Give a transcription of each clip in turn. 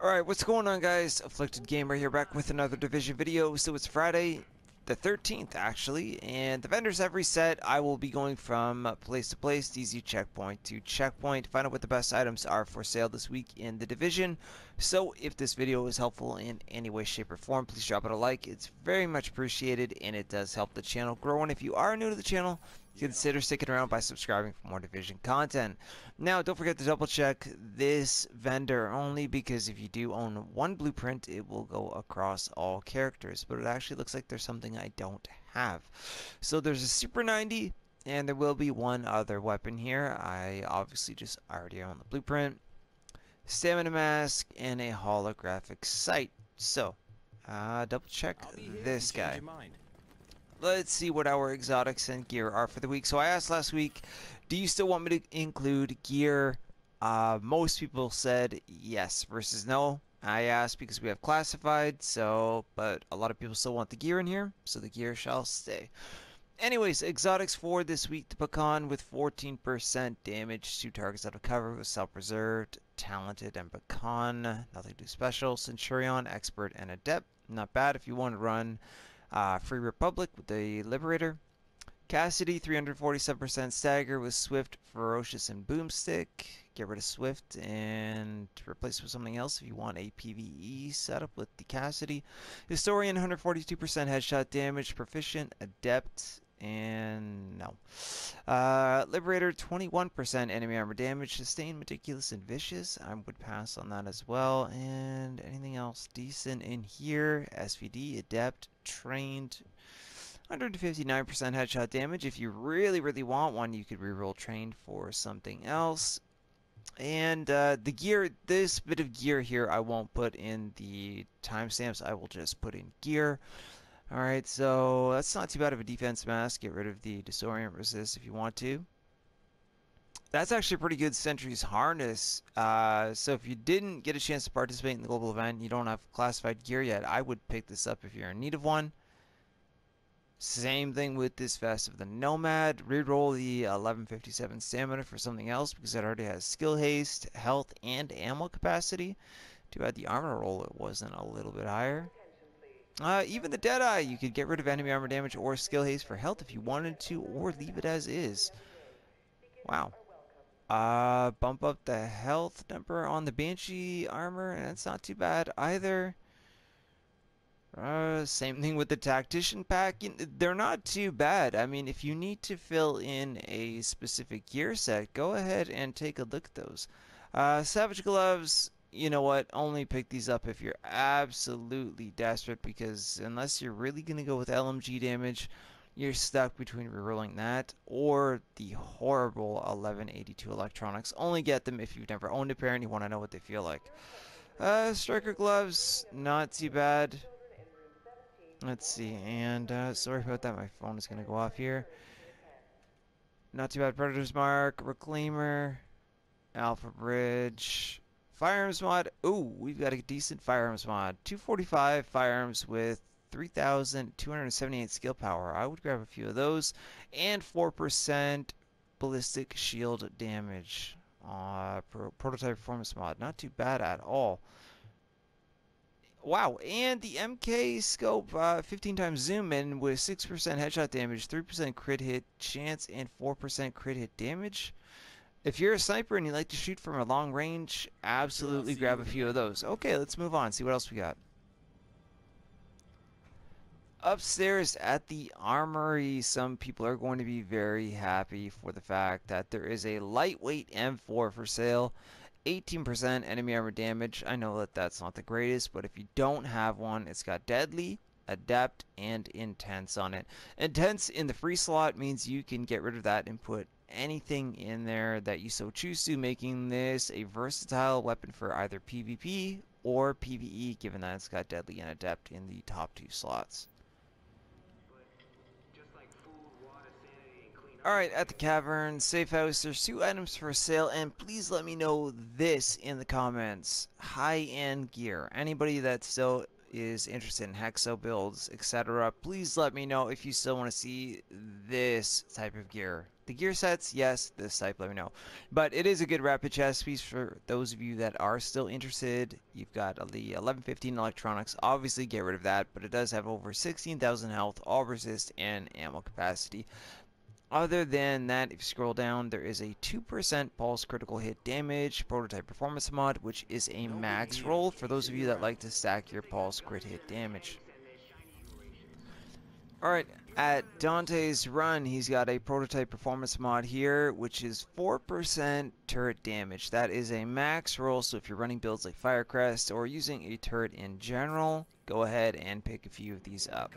Alright, what's going on, guys? Afflicted Gamer here, back with another Division video. So it's Friday the 13th, actually, and the vendors have reset. I will be going from place to place, DZ checkpoint to checkpoint, find out what the best items are for sale this week in the Division. So if this video is helpful in any way, shape, or form, please drop it a like. It's very much appreciated, and it does help the channel grow. And if you are new to the channel, consider sticking around by subscribing for more Division content. Now, don't forget to double check this vendor only, because if you do own one blueprint, it will go across all characters, but it actually looks like there's something I don't have. So there's a Super 90, and there will be one other weapon here. I obviously just already own the blueprint, stamina mask, and a holographic sight. So double check this guy. Let's see what our exotics and gear are for the week. So I asked last week, do you still want me to include gear? Most people said yes versus no. I asked because we have classified, but a lot of people still want the gear in here, so the gear shall stay. Anyways, exotics for this week: the Pecan with 14% damage to targets out of cover with self-preserved, talented, and Pecan. Nothing too special. Centurion, expert, and adept. Not bad if you want to run Free Republic with the Liberator. Cassidy, 347% stagger with Swift, Ferocious, and Boomstick. Get rid of Swift and replace it with something else if you want a PvE setup with the Cassidy. Historian, 142% headshot damage, Proficient, Adept, and no. Liberator, 21% enemy armor damage, Sustained, Meticulous, and Vicious. I would pass on that as well. And anything else decent in here? SVD, Adept, Trained, 159% headshot damage. If you really want one, you could reroll Trained for something else. And the gear, this bit of gear here, I won't put in the timestamps. I will just put in gear. Alright, so that's not too bad of a defense mask. Get rid of the disorient resist if you want to. That's actually a pretty good Sentry's harness. So if you didn't get a chance to participate in the global event, you don't have classified gear yet, I would pick this up if you're in need of one. Same thing with this vest of the Nomad. Reroll the 1157 stamina for something else, because it already has skill haste, health, and ammo capacity. Too bad the armor roll it wasn't a little bit higher. Even the Deadeye, you could get rid of enemy armor damage or skill haste for health if you wanted to, or leave it as is. Wow. Bump up the health number on the Banshee armor, and it's not too bad either. Same thing with the Tactician pack. They're not too bad. I mean, if you need to fill in a specific gear set, go ahead and take a look at those. Savage Gloves, you know what? Only pick these up if you're absolutely desperate, because unless you're really going to go with LMG damage, you're stuck between rerolling that or the horrible 1182 electronics. Only get them if you've never owned a pair and you want to know what they feel like. Striker Gloves, not too bad. Let's see, and sorry about that, my phone is going to go off here. Not too bad. Predator's Mark, Reclaimer, AlphaBridge, Firearms Mod. Ooh, we've got a decent Firearms Mod. 245 Firearms with 3,278 skill power. I would grab a few of those. And 4% Ballistic shield damage. Prototype Performance Mod. Not too bad at all. Wow, and the MK scope, 15 times zoom in with 6% headshot damage, 3% crit hit chance, and 4% crit hit damage. If you're a sniper and you like to shoot from a long range, absolutely grab a few of those. Okay, let's move on, see what else we got. Upstairs at the armory, some people are going to be very happy for the fact that there is a lightweight M4 for sale. 18% enemy armor damage. I know that that's not the greatest, but if you don't have one, it's got Deadly, Adept, and Intense on it. Intense in the free slot means you can get rid of that and put anything in there that you so choose to, making this a versatile weapon for either PvP or PvE, given that it's got Deadly and Adept in the top 2 slots. Alright, at the Cavern, Safe House, there's 2 items for sale, and please let me know this in the comments. High-end gear. Anybody that still is interested in hexo builds, etc., please let me know if you still want to see this type of gear. The gear sets, yes, this type, let me know. But it is a good rapid chest piece for those of you that are still interested. You've got the 1115 electronics, obviously get rid of that, but it does have over 16,000 health, all resist, and ammo capacity. Other than that, if you scroll down, there is a 2% pulse critical hit damage prototype performance mod, which is a max roll for those of you that like to stack your pulse crit hit damage. Alright, at Dante's Run, he's got a prototype performance mod here, which is 4% turret damage. That is a max roll, so if you're running builds like Firecrest or using a turret in general, go ahead and pick a few of these up.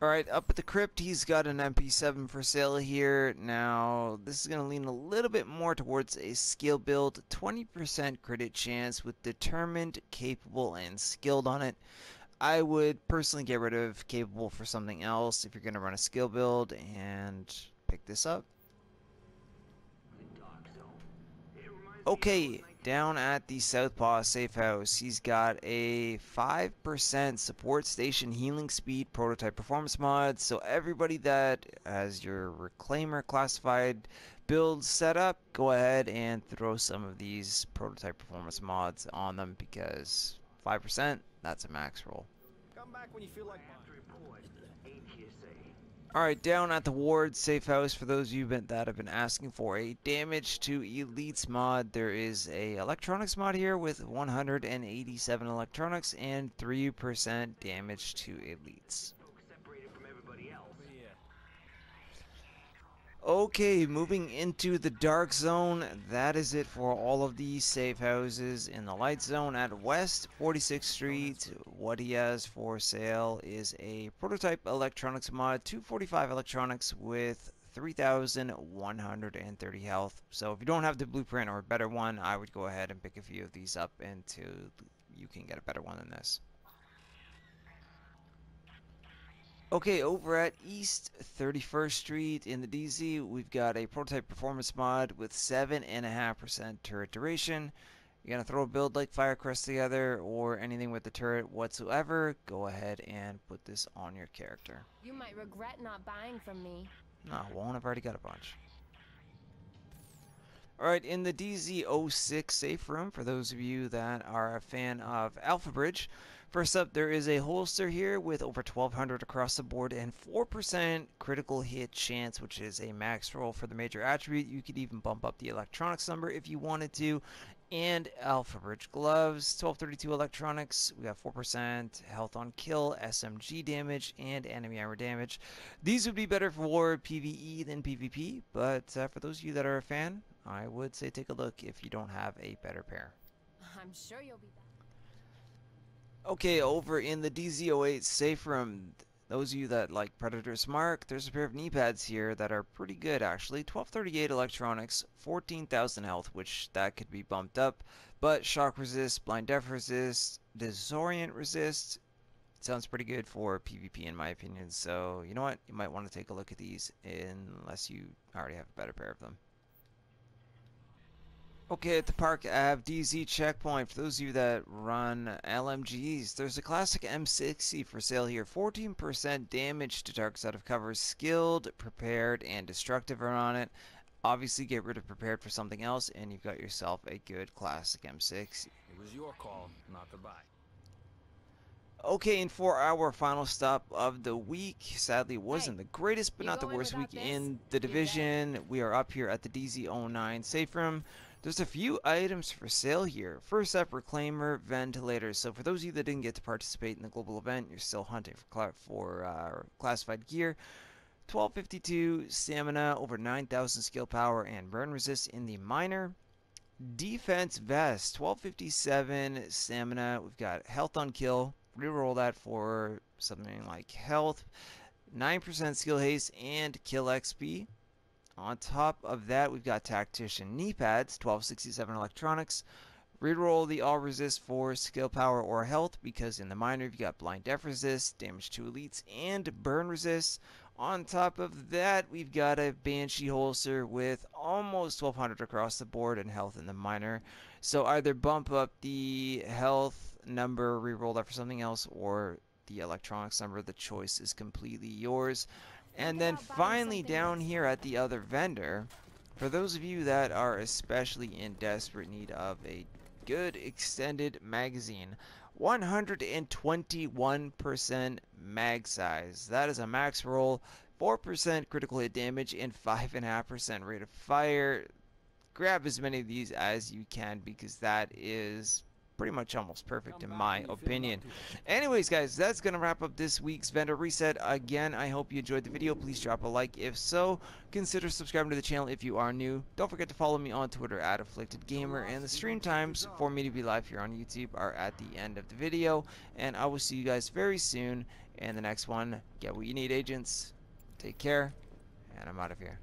Alright, up at the crypt, he's got an MP7 for sale here. Now, this is going to lean a little bit more towards a skill build. 20% crit hit chance with determined, capable, and skilled on it. I would personally get rid of capable for something else if you're going to run a skill build and pick this up. Okay, down at the Southpaw safe house, he's got a 5% support station healing speed prototype performance mod. So everybody that has your reclaimer classified build set up, go ahead and throw some of these prototype performance mods on them, because 5%, that's a max roll. Come back when you feel like Alright, down at the Ward safe house, for those of you that have been asking for a Damage to Elites mod, there is a electronics mod here with 187 electronics and 3% damage to elites. Okay, moving into the dark zone, that is it for all of these safe houses. In the light zone at West 46th Street, what he has for sale is a prototype electronics mod, 245 electronics with 3,130 health. So if you don't have the blueprint or a better one, I would go ahead and pick a few of these up until you can get a better one than this. Okay, over at East 31st Street in the DZ, we've got a prototype performance mod with 7.5% turret duration. You're going to throw a build like Firecrest together or anything with the turret whatsoever, go ahead and put this on your character. You might regret not buying from me. No, I won't. I've already got a bunch. Alright, in the DZ06 safe room, for those of you that are a fan of AlphaBridge, first up, there is a holster here with over 1,200 across the board and 4% critical hit chance, which is a max roll for the major attribute. You could even bump up the electronics number if you wanted to. And AlphaBridge gloves, 1232 electronics. We got 4% health on kill, SMG damage, and enemy armor damage. These would be better for PvE than PvP, but for those of you that are a fan, I would say take a look if you don't have a better pair. I'm sure you'll be back. Okay, over in the DZ08 safe room, those of you that like Predator's Mark, there's a pair of knee pads here that are pretty good actually. 1238 electronics, 14,000 health, which that could be bumped up, but shock resist, blind deaf resist, disorient resist. Sounds pretty good for PvP in my opinion, so you know what, you might want to take a look at these unless you already have a better pair of them. Okay, at the Park Ave DZ checkpoint, for those of you that run LMGs, there's a classic M60 for sale here. 14% damage to targets out of cover, skilled, prepared, and destructive are on it. Obviously, get rid of prepared for something else, and you've got yourself a good classic M60. it was your call not to buy. Okay, and for our final stop of the week, sadly it wasn't the greatest but not the worst week in the division. We are up here at the DZ09 safe room. There's a few items for sale here. First up, Reclaimer Ventilators. So for those of you that didn't get to participate in the global event, you're still hunting for classified gear. 1252 stamina, over 9,000 skill power, and burn resist in the minor. Defense Vest, 1257 stamina. We've got health on kill. Reroll that for something like health. 9% skill haste and kill XP. On top of that, we've got Tactician knee pads, 1267 electronics. Reroll the all resist for skill power or health, because in the minor you've got blind deaf resist, damage to elites, and burn resist. On top of that, we've got a Banshee holster with almost 1200 across the board and health in the minor. So either bump up the health number, re-roll that for something else, or the electronics number. The choice is completely yours. And then finally down here at the other vendor, for those of you that are especially in desperate need of a good extended magazine, 121% mag size. That is a max roll, 4% critical hit damage, and 5.5% rate of fire. Grab as many of these as you can because that is pretty much almost perfect in my opinion. Anyways, guys, that's going to wrap up this week's vendor reset. Again, I hope you enjoyed the video. Please drop a like. If so, consider subscribing to the channel if you are new. Don't forget to follow me on Twitter at AfflictedGamer, and the stream times for me to be live here on YouTube are at the end of the video. And I will see you guys very soon in the next one. Get what you need, agents. Take care, and I'm out of here.